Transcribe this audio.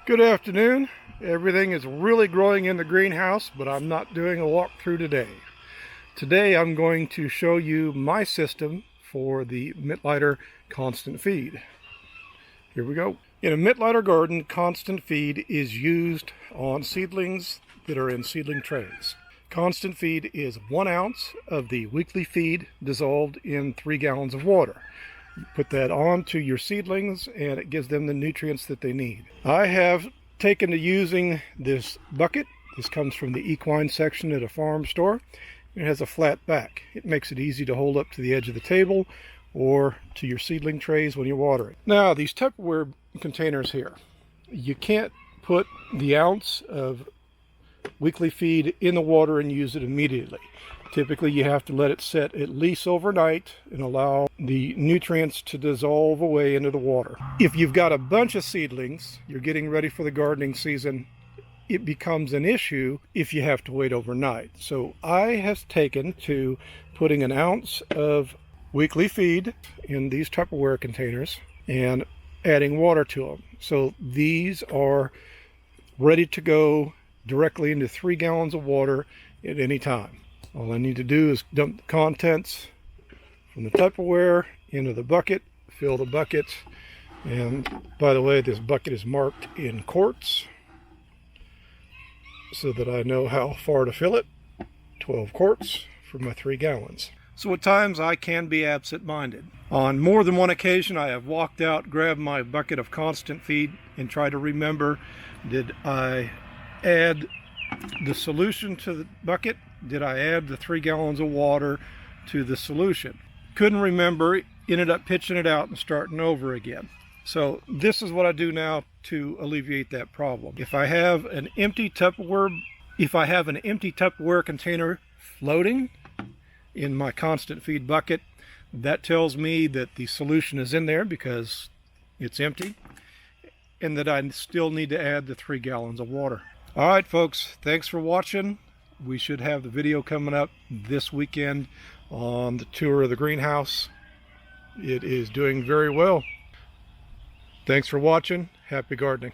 Good afternoon. Everything is really growing in the greenhouse, but I'm not doing a walkthrough today. Today I'm going to show you my system for the Mittleider constant feed. Here we go. In a Mittleider garden, constant feed is used on seedlings that are in seedling trays. Constant feed is 1 ounce of the weekly feed dissolved in 3 gallons of water. You put that on to your seedlings and it gives them the nutrients that they need. I have taken to using this bucket. This comes from the equine section at a farm store. It has a flat back. It makes it easy to hold up to the edge of the table or to your seedling trays when you're watering. Now, these Tupperware containers here, you can't put the ounce of weekly feed in the water and use it immediately. Typically, you have to let it set at least overnight and allow the nutrients to dissolve away into the water. If you've got a bunch of seedlings, you're getting ready for the gardening season, it becomes an issue if you have to wait overnight. So I have taken to putting 1 ounce of weekly feed in these Tupperware containers and adding water to them. So these are ready to go directly into 3 gallons of water at any time. All I need to do is dump the contents from the Tupperware into the bucket, fill the bucket, and by the way, this bucket is marked in quarts so that I know how far to fill it. 12 quarts for my 3 gallons. So at times I can be absent-minded. On more than one occasion I have walked out, grabbed my bucket of constant feed, and tried to remember, did I add the solution to the bucket? Did I add the 3 gallons of water to the solution? Couldn't remember, ended up pitching it out and starting over again. So this is what I do now to alleviate that problem. If I have an empty Tupperware container floating in my constant feed bucket, that tells me that the solution is in there because it's empty, and that I still need to add the 3 gallons of water. All right, folks, thanks for watching. We should have the video coming up this weekend on the tour of the greenhouse. It is doing very well. Thanks for watching. Happy gardening.